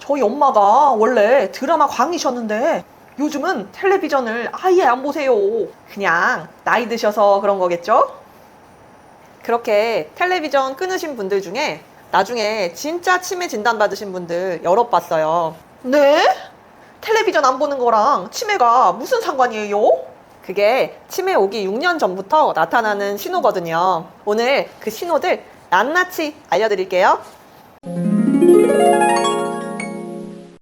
저희 엄마가 원래 드라마 광이셨는데 요즘은 텔레비전을 아예 안 보세요. 그냥 나이 드셔서 그런 거겠죠? 그렇게 텔레비전 끊으신 분들 중에 나중에 진짜 치매 진단 받으신 분들 여럿 봤어요. 네? 텔레비전 안 보는 거랑 치매가 무슨 상관이에요? 그게 치매 오기 6년 전부터 나타나는 신호거든요. 오늘 그 신호들 낱낱이 알려드릴게요.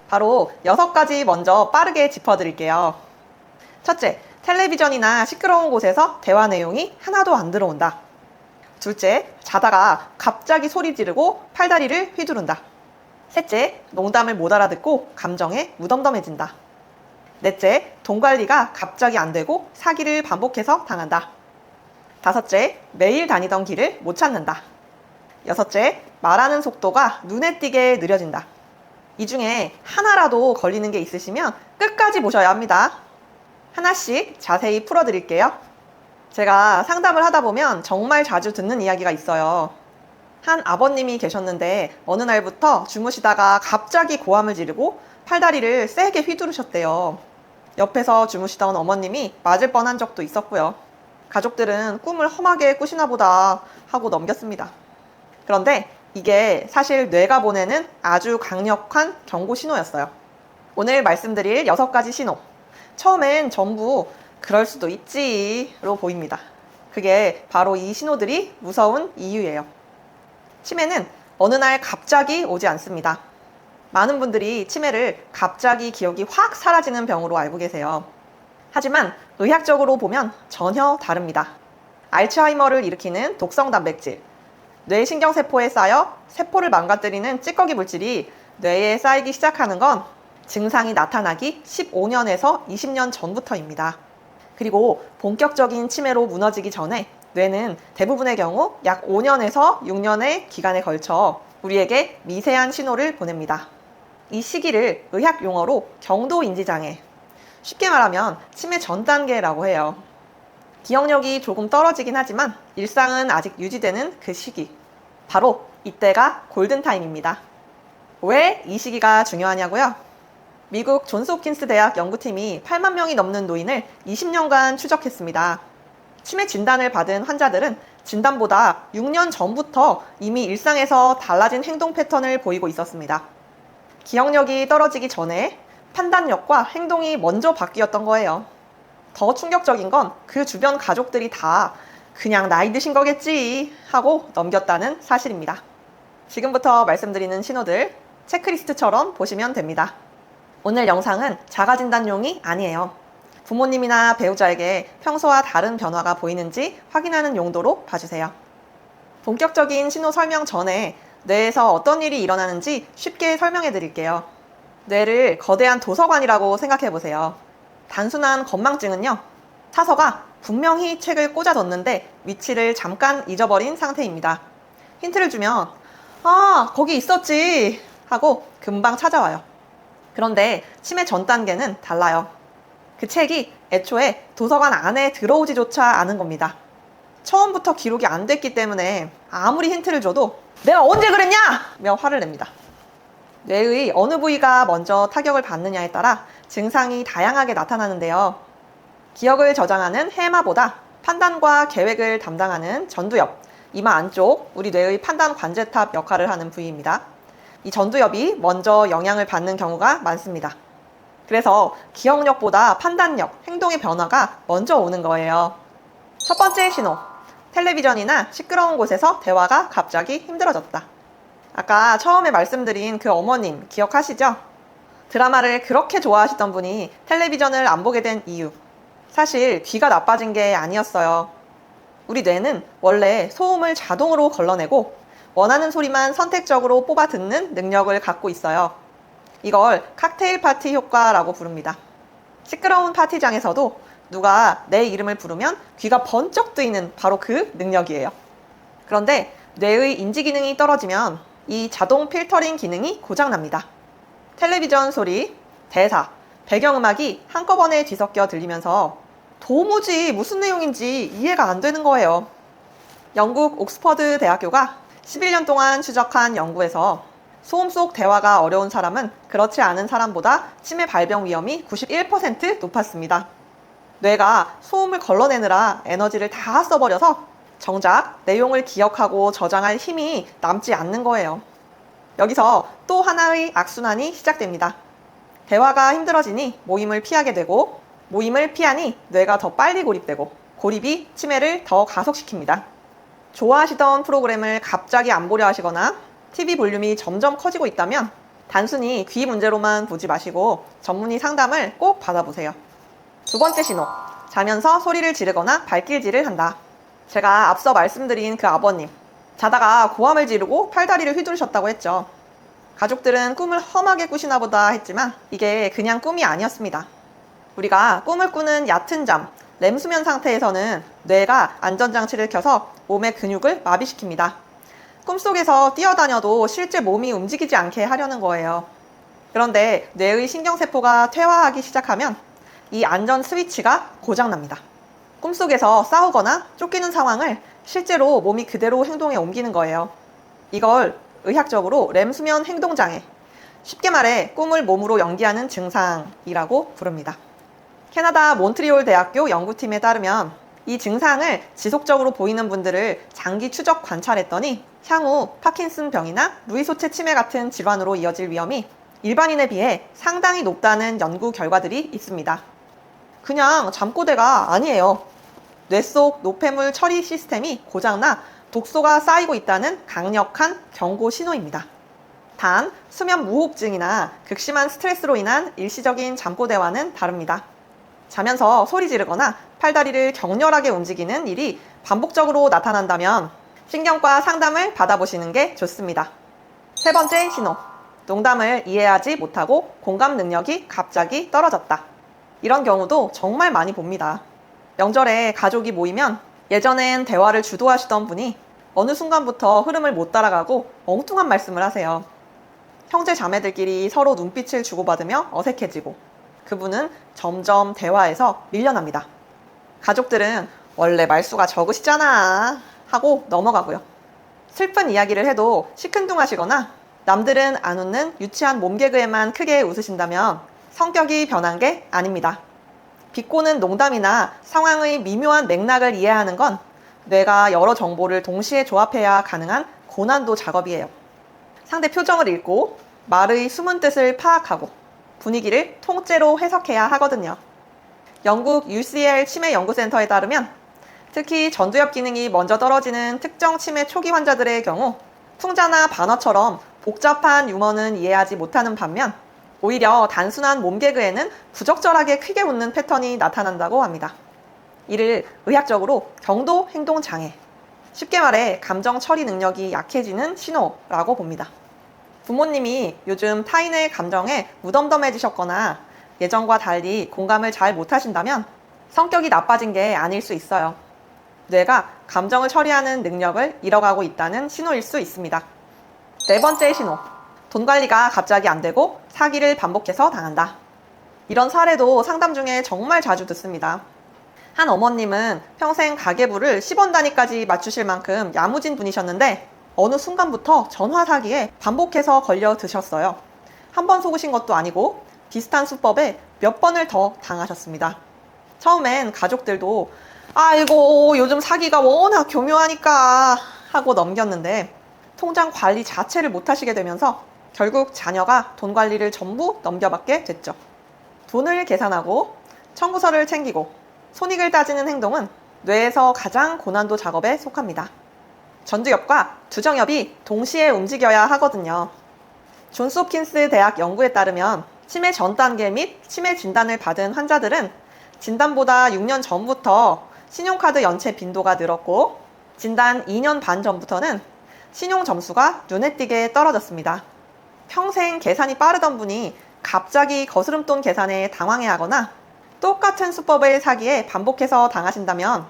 바로 6가지 먼저 빠르게 짚어드릴게요. 첫째, 텔레비전이나 시끄러운 곳에서 대화 내용이 하나도 안 들어온다. 둘째, 자다가 갑자기 소리 지르고 팔다리를 휘두른다. 셋째, 농담을 못 알아듣고 감정에 무덤덤해진다. 넷째, 돈 관리가 갑자기 안 되고 사기를 반복해서 당한다. 다섯째, 매일 다니던 길을 못 찾는다. 여섯째, 말하는 속도가 눈에 띄게 느려진다. 이 중에 하나라도 걸리는 게 있으시면 끝까지 보셔야 합니다. 하나씩 자세히 풀어드릴게요. 제가 상담을 하다 보면 정말 자주 듣는 이야기가 있어요. 한 아버님이 계셨는데 어느 날부터 주무시다가 갑자기 고함을 지르고 팔다리를 세게 휘두르셨대요. 옆에서 주무시던 어머님이 맞을 뻔한 적도 있었고요. 가족들은 꿈을 험하게 꾸시나 보다 하고 넘겼습니다. 그런데 이게 사실 뇌가 보내는 아주 강력한 경고 신호였어요. 오늘 말씀드릴 6가지 신호. 처음엔 전부 그럴 수도 있지로 보입니다. 그게 바로 이 신호들이 무서운 이유예요. 치매는 어느 날 갑자기 오지 않습니다. 많은 분들이 치매를 갑자기 기억이 확 사라지는 병으로 알고 계세요. 하지만 의학적으로 보면 전혀 다릅니다. 알츠하이머를 일으키는 독성 단백질, 뇌신경세포에 쌓여 세포를 망가뜨리는 찌꺼기 물질이 뇌에 쌓이기 시작하는 건 증상이 나타나기 15년에서 20년 전부터입니다. 그리고 본격적인 치매로 무너지기 전에 뇌는 대부분의 경우 약 5년에서 6년의 기간에 걸쳐 우리에게 미세한 신호를 보냅니다. 이 시기를 의학 용어로 경도인지장애, 쉽게 말하면 치매 전 단계라고 해요. 기억력이 조금 떨어지긴 하지만 일상은 아직 유지되는 그 시기, 바로 이때가 골든타임입니다. 왜 이 시기가 중요하냐고요? 미국 존스홉킨스 대학 연구팀이 8만 명이 넘는 노인을 20년간 추적했습니다. 치매 진단을 받은 환자들은 진단보다 6년 전부터 이미 일상에서 달라진 행동 패턴을 보이고 있었습니다. 기억력이 떨어지기 전에 판단력과 행동이 먼저 바뀌었던 거예요. 더 충격적인 건 그 주변 가족들이 다 그냥 나이 드신 거겠지 하고 넘겼다는 사실입니다. 지금부터 말씀드리는 신호들 체크리스트처럼 보시면 됩니다. 오늘 영상은 자가진단용이 아니에요. 부모님이나 배우자에게 평소와 다른 변화가 보이는지 확인하는 용도로 봐주세요. 본격적인 신호 설명 전에 뇌에서 어떤 일이 일어나는지 쉽게 설명해 드릴게요. 뇌를 거대한 도서관이라고 생각해 보세요. 단순한 건망증은요, 사서가 분명히 책을 꽂아뒀는데 위치를 잠깐 잊어버린 상태입니다. 힌트를 주면 거기 있었지 하고 금방 찾아와요. 그런데 치매 전 단계는 달라요. 그 책이 애초에 도서관 안에 들어오지조차 않은 겁니다. 처음부터 기록이 안 됐기 때문에 아무리 힌트를 줘도 내가 언제 그랬냐! 며 화를 냅니다. 뇌의 어느 부위가 먼저 타격을 받느냐에 따라 증상이 다양하게 나타나는데요. 기억을 저장하는 해마보다 판단과 계획을 담당하는 전두엽, 이마 안쪽 우리 뇌의 판단 관제탑 역할을 하는 부위입니다. 이 전두엽이 먼저 영향을 받는 경우가 많습니다. 그래서 기억력보다 판단력, 행동의 변화가 먼저 오는 거예요. 첫 번째 신호, 텔레비전이나 시끄러운 곳에서 대화가 갑자기 힘들어졌다. 아까 처음에 말씀드린 그 어머님 기억하시죠? 드라마를 그렇게 좋아하시던 분이 텔레비전을 안 보게 된 이유, 사실 귀가 나빠진 게 아니었어요. 우리 뇌는 원래 소음을 자동으로 걸러내고 원하는 소리만 선택적으로 뽑아 듣는 능력을 갖고 있어요. 이걸 칵테일 파티 효과라고 부릅니다. 시끄러운 파티장에서도 누가 내 이름을 부르면 귀가 번쩍 뜨이는 바로 그 능력이에요. 그런데 뇌의 인지 기능이 떨어지면 이 자동 필터링 기능이 고장납니다. 텔레비전 소리, 대사, 배경음악이 한꺼번에 뒤섞여 들리면서 도무지 무슨 내용인지 이해가 안 되는 거예요. 영국 옥스퍼드 대학교가 11년 동안 추적한 연구에서 소음 속 대화가 어려운 사람은 그렇지 않은 사람보다 치매 발병 위험이 91% 높았습니다. 뇌가 소음을 걸러내느라 에너지를 다 써버려서 정작 내용을 기억하고 저장할 힘이 남지 않는 거예요. 여기서 또 하나의 악순환이 시작됩니다. 대화가 힘들어지니 모임을 피하게 되고, 모임을 피하니 뇌가 더 빨리 고립되고, 고립이 치매를 더 가속시킵니다. 좋아하시던 프로그램을 갑자기 안 보려 하시거나 TV 볼륨이 점점 커지고 있다면 단순히 귀 문제로만 보지 마시고 전문의 상담을 꼭 받아보세요. 두 번째 신호, 자면서 소리를 지르거나 발길질을 한다. 제가 앞서 말씀드린 그 아버님, 자다가 고함을 지르고 팔다리를 휘두르셨다고 했죠. 가족들은 꿈을 험하게 꾸시나 보다 했지만 이게 그냥 꿈이 아니었습니다. 우리가 꿈을 꾸는 얕은 잠, 렘수면 상태에서는 뇌가 안전장치를 켜서 몸의 근육을 마비시킵니다. 꿈속에서 뛰어다녀도 실제 몸이 움직이지 않게 하려는 거예요. 그런데 뇌의 신경세포가 퇴화하기 시작하면 이 안전 스위치가 고장납니다. 꿈속에서 싸우거나 쫓기는 상황을 실제로 몸이 그대로 행동에 옮기는 거예요. 이걸 의학적으로 렘수면 행동장애, 쉽게 말해 꿈을 몸으로 연기하는 증상이라고 부릅니다. 캐나다 몬트리올 대학교 연구팀에 따르면 이 증상을 지속적으로 보이는 분들을 장기 추적 관찰했더니 향후 파킨슨병이나 루이소체 치매 같은 질환으로 이어질 위험이 일반인에 비해 상당히 높다는 연구 결과들이 있습니다. 그냥 잠꼬대가 아니에요. 뇌 속 노폐물 처리 시스템이 고장나 독소가 쌓이고 있다는 강력한 경고 신호입니다. 단, 수면 무호흡증이나 극심한 스트레스로 인한 일시적인 잠꼬대와는 다릅니다. 자면서 소리 지르거나 팔다리를 격렬하게 움직이는 일이 반복적으로 나타난다면 신경과 상담을 받아보시는 게 좋습니다. 세 번째 신호, 농담을 이해하지 못하고 공감 능력이 갑자기 떨어졌다. 이런 경우도 정말 많이 봅니다. 명절에 가족이 모이면 예전엔 대화를 주도하시던 분이 어느 순간부터 흐름을 못 따라가고 엉뚱한 말씀을 하세요. 형제 자매들끼리 서로 눈빛을 주고받으며 어색해지고 그분은 점점 대화에서 밀려납니다. 가족들은 원래 말수가 적으시잖아 하고 넘어가고요. 슬픈 이야기를 해도 시큰둥하시거나 남들은 안 웃는 유치한 몸개그에만 크게 웃으신다면 성격이 변한 게 아닙니다. 비꼬는 농담이나 상황의 미묘한 맥락을 이해하는 건 뇌가 여러 정보를 동시에 조합해야 가능한 고난도 작업이에요. 상대 표정을 읽고 말의 숨은 뜻을 파악하고 분위기를 통째로 해석해야 하거든요. 영국 UCL 치매 연구센터에 따르면 특히 전두엽 기능이 먼저 떨어지는 특정 치매 초기 환자들의 경우 풍자나 반어처럼 복잡한 유머는 이해하지 못하는 반면 오히려 단순한 몸개그에는 부적절하게 크게 웃는 패턴이 나타난다고 합니다. 이를 의학적으로 경도 행동 장애, 쉽게 말해 감정 처리 능력이 약해지는 신호라고 봅니다. 부모님이 요즘 타인의 감정에 무덤덤해지셨거나 예전과 달리 공감을 잘 못하신다면 성격이 나빠진 게 아닐 수 있어요. 뇌가 감정을 처리하는 능력을 잃어가고 있다는 신호일 수 있습니다. 네 번째 신호, 돈 관리가 갑자기 안 되고 사기를 반복해서 당한다. 이런 사례도 상담 중에 정말 자주 듣습니다. 한 어머님은 평생 가계부를 10원 단위까지 맞추실 만큼 야무진 분이셨는데 어느 순간부터 전화 사기에 반복해서 걸려 드셨어요. 한 번 속으신 것도 아니고 비슷한 수법에 몇 번을 더 당하셨습니다. 처음엔 가족들도 아이고 요즘 사기가 워낙 교묘하니까 하고 넘겼는데 통장 관리 자체를 못하시게 되면서 결국 자녀가 돈 관리를 전부 넘겨받게 됐죠. 돈을 계산하고 청구서를 챙기고 손익을 따지는 행동은 뇌에서 가장 고난도 작업에 속합니다. 전두엽과 두정엽이 동시에 움직여야 하거든요. 존스 홉킨스 대학 연구에 따르면 치매 전 단계 및 치매 진단을 받은 환자들은 진단보다 6년 전부터 신용카드 연체 빈도가 늘었고 진단 2년 반 전부터는 신용 점수가 눈에 띄게 떨어졌습니다. 평생 계산이 빠르던 분이 갑자기 거스름돈 계산에 당황해하거나 똑같은 수법의 사기에 반복해서 당하신다면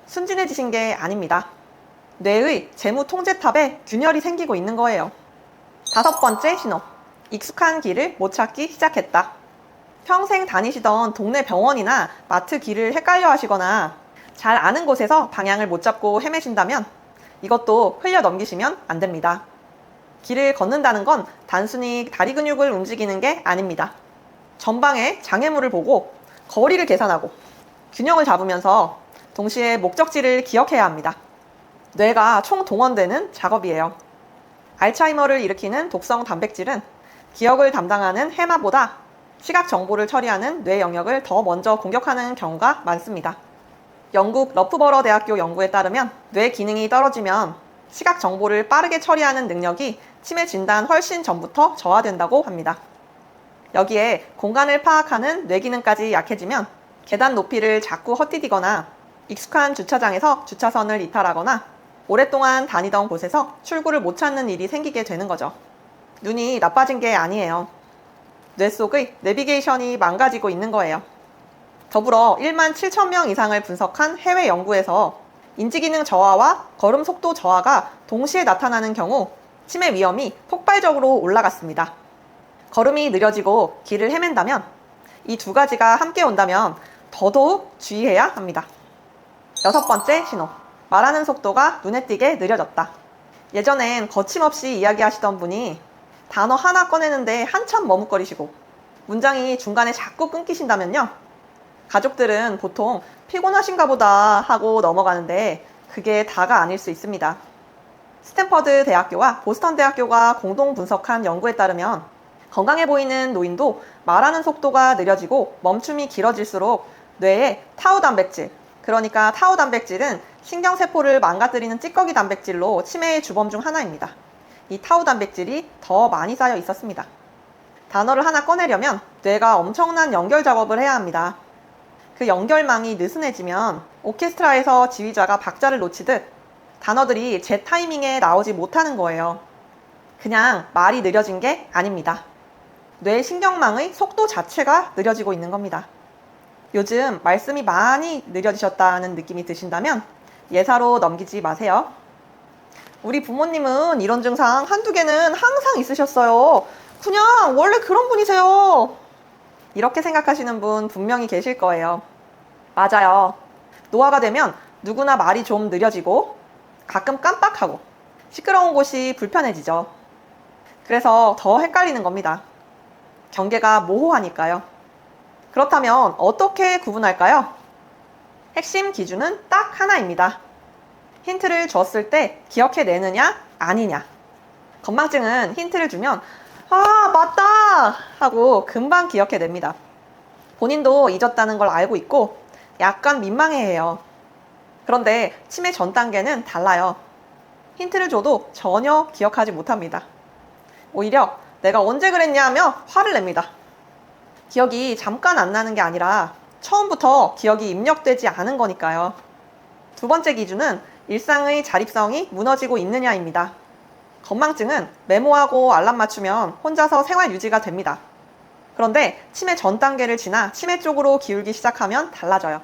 순진해지신 게 아닙니다. 뇌의 재무 통제탑에 균열이 생기고 있는 거예요. 다섯 번째 신호, 익숙한 길을 못 찾기 시작했다. 평생 다니시던 동네 병원이나 마트 길을 헷갈려 하시거나 잘 아는 곳에서 방향을 못 잡고 헤매신다면 이것도 흘려 넘기시면 안 됩니다. 길을 걷는다는 건 단순히 다리 근육을 움직이는 게 아닙니다. 전방의 장애물을 보고 거리를 계산하고 균형을 잡으면서 동시에 목적지를 기억해야 합니다. 뇌가 총동원되는 작업이에요. 알츠하이머를 일으키는 독성 단백질은 기억을 담당하는 해마보다 시각 정보를 처리하는 뇌 영역을 더 먼저 공격하는 경우가 많습니다. 영국 러프버러 대학교 연구에 따르면 뇌 기능이 떨어지면 시각 정보를 빠르게 처리하는 능력이 치매 진단 훨씬 전부터 저하된다고 합니다. 여기에 공간을 파악하는 뇌 기능까지 약해지면 계단 높이를 자꾸 헛디디거나 익숙한 주차장에서 주차선을 이탈하거나 오랫동안 다니던 곳에서 출구를 못 찾는 일이 생기게 되는 거죠. 눈이 나빠진 게 아니에요. 뇌 속의 내비게이션이 망가지고 있는 거예요. 더불어 1만 7천 명 이상을 분석한 해외 연구에서 인지기능 저하와 걸음 속도 저하가 동시에 나타나는 경우 치매 위험이 폭발적으로 올라갔습니다. 걸음이 느려지고 길을 헤맨다면 이 두 가지가 함께 온다면 더더욱 주의해야 합니다. 6번째 신호. 말하는 속도가 눈에 띄게 느려졌다. 예전엔 거침없이 이야기하시던 분이 단어 하나 꺼내는데 한참 머뭇거리시고 문장이 중간에 자꾸 끊기신다면요. 가족들은 보통 피곤하신가 보다 하고 넘어가는데 그게 다가 아닐 수 있습니다. 스탠퍼드 대학교와 보스턴 대학교가 공동 분석한 연구에 따르면 건강해 보이는 노인도 말하는 속도가 느려지고 멈춤이 길어질수록 뇌에 타우 단백질, 그러니까 타우 단백질은 신경세포를 망가뜨리는 찌꺼기 단백질로 치매의 주범 중 하나입니다. 이 타우 단백질이 더 많이 쌓여 있었습니다. 단어를 하나 꺼내려면 뇌가 엄청난 연결 작업을 해야 합니다. 그 연결망이 느슨해지면 오케스트라에서 지휘자가 박자를 놓치듯 단어들이 제 타이밍에 나오지 못하는 거예요. 그냥 말이 느려진 게 아닙니다. 뇌 신경망의 속도 자체가 느려지고 있는 겁니다. 요즘 말씀이 많이 느려지셨다는 느낌이 드신다면 예사로 넘기지 마세요. 우리 부모님은 이런 증상 한두 개는 항상 있으셨어요. 그냥 원래 그런 분이세요. 이렇게 생각하시는 분 분명히 계실 거예요. 맞아요. 노화가 되면 누구나 말이 좀 느려지고 가끔 깜빡하고 시끄러운 곳이 불편해지죠. 그래서 더 헷갈리는 겁니다. 경계가 모호하니까요. 그렇다면 어떻게 구분할까요? 핵심 기준은 딱 하나입니다. 힌트를 줬을 때 기억해내느냐 아니냐. 건망증은 힌트를 주면 아 맞다 하고 금방 기억해냅니다. 본인도 잊었다는 걸 알고 있고 약간 민망해해요. 그런데 치매 전 단계는 달라요. 힌트를 줘도 전혀 기억하지 못합니다. 오히려 내가 언제 그랬냐 하며 화를 냅니다. 기억이 잠깐 안 나는 게 아니라 처음부터 기억이 입력되지 않은 거니까요. 두 번째 기준은 일상의 자립성이 무너지고 있느냐입니다. 건망증은 메모하고 알람 맞추면 혼자서 생활 유지가 됩니다. 그런데 치매 전 단계를 지나 치매 쪽으로 기울기 시작하면 달라져요.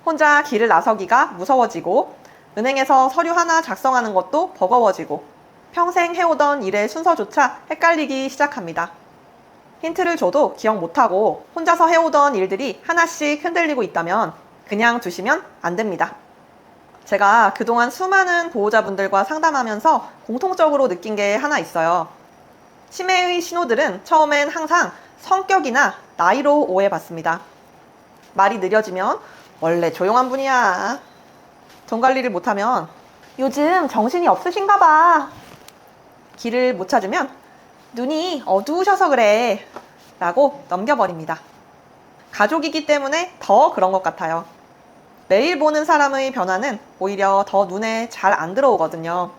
혼자 길을 나서기가 무서워지고 은행에서 서류 하나 작성하는 것도 버거워지고 평생 해오던 일의 순서조차 헷갈리기 시작합니다. 힌트를 줘도 기억 못하고 혼자서 해오던 일들이 하나씩 흔들리고 있다면 그냥 두시면 안 됩니다. 제가 그동안 수많은 보호자분들과 상담하면서 공통적으로 느낀 게 하나 있어요. 치매의 신호들은 처음엔 항상 성격이나 나이로 오해받습니다. 말이 느려지면 원래 조용한 분이야. 돈 관리를 못하면 요즘 정신이 없으신가 봐. 길을 못 찾으면 눈이 어두우셔서 그래 라고 넘겨버립니다. 가족이기 때문에 더 그런 것 같아요. 매일 보는 사람의 변화는 오히려 더 눈에 잘 안 들어오거든요.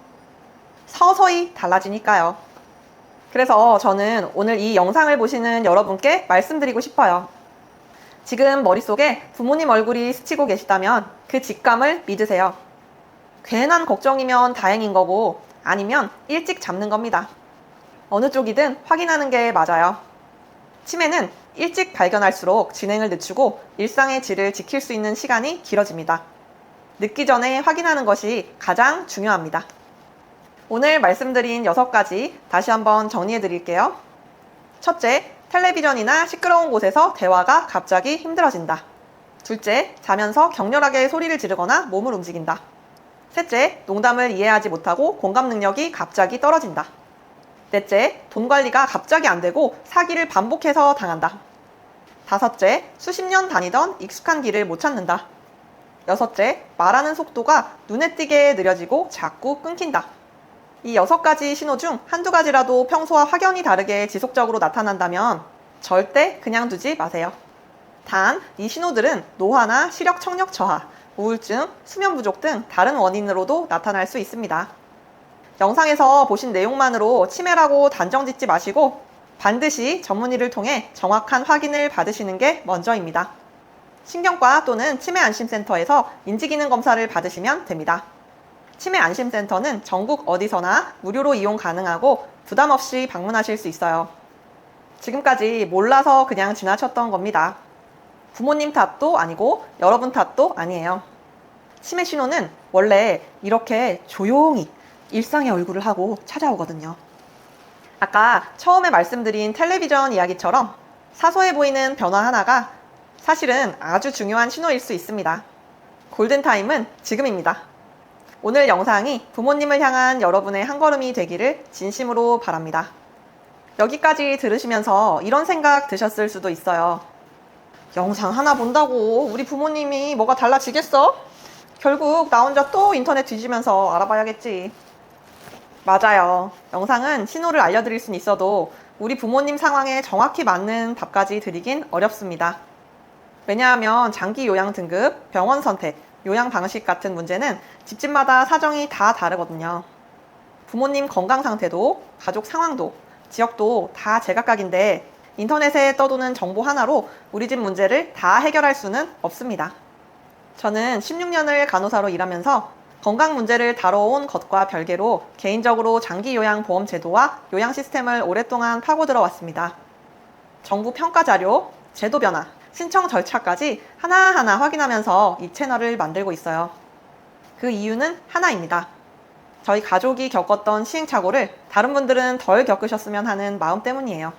서서히 달라지니까요. 그래서 저는 오늘 이 영상을 보시는 여러분께 말씀드리고 싶어요. 지금 머릿속에 부모님 얼굴이 스치고 계시다면 그 직감을 믿으세요. 괜한 걱정이면 다행인 거고 아니면 일찍 잡는 겁니다. 어느 쪽이든 확인하는 게 맞아요. 치매는 일찍 발견할수록 진행을 늦추고 일상의 질을 지킬 수 있는 시간이 길어집니다. 늦기 전에 확인하는 것이 가장 중요합니다. 오늘 말씀드린 6가지 다시 한번 정리해 드릴게요. 첫째, 텔레비전이나 시끄러운 곳에서 대화가 갑자기 힘들어진다. 둘째, 자면서 격렬하게 소리를 지르거나 몸을 움직인다. 셋째, 농담을 이해하지 못하고 공감 능력이 갑자기 떨어진다. 넷째, 돈 관리가 갑자기 안 되고 사기를 반복해서 당한다. 다섯째, 수십 년 다니던 익숙한 길을 못 찾는다. 여섯째, 말하는 속도가 눈에 띄게 느려지고 자꾸 끊긴다. 이 6가지 신호 중 한두 가지라도 평소와 확연히 다르게 지속적으로 나타난다면 절대 그냥 두지 마세요. 단, 이 신호들은 노화나 시력 청력 저하, 우울증, 수면 부족 등 다른 원인으로도 나타날 수 있습니다. 영상에서 보신 내용만으로 치매라고 단정 짓지 마시고 반드시 전문의를 통해 정확한 확인을 받으시는 게 먼저입니다. 신경과 또는 치매안심센터에서 인지기능 검사를 받으시면 됩니다. 치매안심센터는 전국 어디서나 무료로 이용 가능하고 부담 없이 방문하실 수 있어요. 지금까지 몰라서 그냥 지나쳤던 겁니다. 부모님 탓도 아니고 여러분 탓도 아니에요. 치매 신호는 원래 이렇게 조용히 일상의 얼굴을 하고 찾아오거든요. 아까 처음에 말씀드린 텔레비전 이야기처럼 사소해 보이는 변화 하나가 사실은 아주 중요한 신호일 수 있습니다. 골든타임은 지금입니다. 오늘 영상이 부모님을 향한 여러분의 한 걸음이 되기를 진심으로 바랍니다. 여기까지 들으시면서 이런 생각 드셨을 수도 있어요. 영상 하나 본다고 우리 부모님이 뭐가 달라지겠어? 결국 나 혼자 또 인터넷 뒤지면서 알아봐야겠지. 맞아요. 영상은 신호를 알려드릴 수는 있어도 우리 부모님 상황에 정확히 맞는 답까지 드리긴 어렵습니다. 왜냐하면 장기 요양 등급, 병원 선택, 요양 방식 같은 문제는 집집마다 사정이 다 다르거든요. 부모님 건강 상태도, 가족 상황도, 지역도 다 제각각인데 인터넷에 떠도는 정보 하나로 우리 집 문제를 다 해결할 수는 없습니다. 저는 16년을 간호사로 일하면서 건강 문제를 다뤄온 것과 별개로 개인적으로 장기 요양 보험 제도와 요양 시스템을 오랫동안 파고들어 왔습니다. 정부 평가 자료, 제도 변화, 신청 절차까지 하나하나 확인하면서 이 채널을 만들고 있어요. 그 이유는 하나입니다. 저희 가족이 겪었던 시행착오를 다른 분들은 덜 겪으셨으면 하는 마음 때문이에요.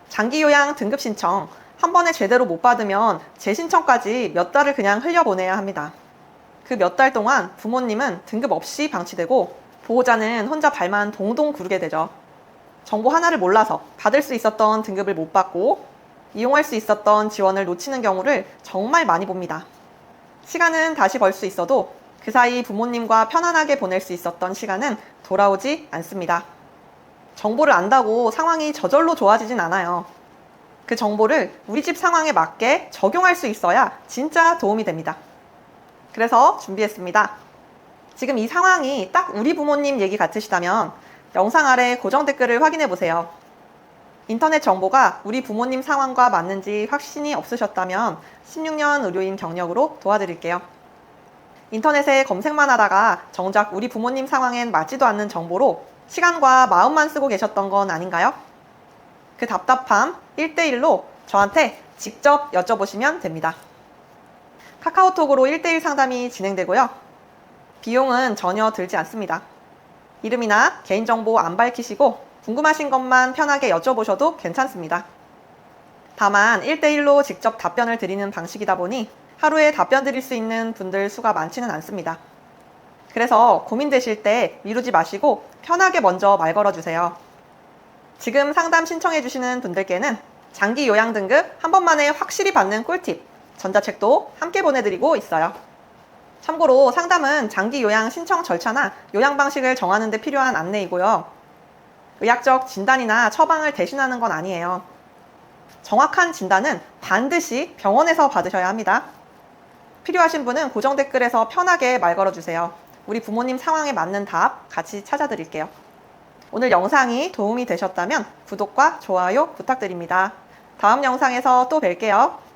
장기 요양 등급 신청 한 번에 제대로 못 받으면 재신청까지 몇 달을 그냥 흘려보내야 합니다. 그 몇 달 동안 부모님은 등급 없이 방치되고 보호자는 혼자 발만 동동 구르게 되죠. 정보 하나를 몰라서 받을 수 있었던 등급을 못 받고 이용할 수 있었던 지원을 놓치는 경우를 정말 많이 봅니다. 시간은 다시 벌 수 있어도 그 사이 부모님과 편안하게 보낼 수 있었던 시간은 돌아오지 않습니다. 정보를 안다고 상황이 저절로 좋아지진 않아요. 그 정보를 우리 집 상황에 맞게 적용할 수 있어야 진짜 도움이 됩니다. 그래서 준비했습니다. 지금 이 상황이 딱 우리 부모님 얘기 같으시다면 영상 아래 고정 댓글을 확인해 보세요. 인터넷 정보가 우리 부모님 상황과 맞는지 확신이 없으셨다면 16년 의료인 경력으로 도와드릴게요. 인터넷에 검색만 하다가 정작 우리 부모님 상황엔 맞지도 않는 정보로 시간과 마음만 쓰고 계셨던 건 아닌가요? 그 답답함 1대1로 저한테 직접 여쭤보시면 됩니다. 카카오톡으로 1대1 상담이 진행되고요. 비용은 전혀 들지 않습니다. 이름이나 개인정보 안 밝히시고 궁금하신 것만 편하게 여쭤보셔도 괜찮습니다. 다만 1대1로 직접 답변을 드리는 방식이다 보니 하루에 답변 드릴 수 있는 분들 수가 많지는 않습니다. 그래서 고민되실 때 미루지 마시고 편하게 먼저 말 걸어주세요. 지금 상담 신청해 주시는 분들께는 장기 요양 등급 한 번만에 확실히 받는 꿀팁, 전자책도 함께 보내드리고 있어요. 참고로 상담은 장기 요양 신청 절차나 요양 방식을 정하는 데 필요한 안내이고요. 의학적 진단이나 처방을 대신하는 건 아니에요. 정확한 진단은 반드시 병원에서 받으셔야 합니다. 필요하신 분은 고정 댓글에서 편하게 말 걸어주세요. 우리 부모님 상황에 맞는 답 같이 찾아드릴게요. 오늘 영상이 도움이 되셨다면 구독과 좋아요 부탁드립니다. 다음 영상에서 또 뵐게요.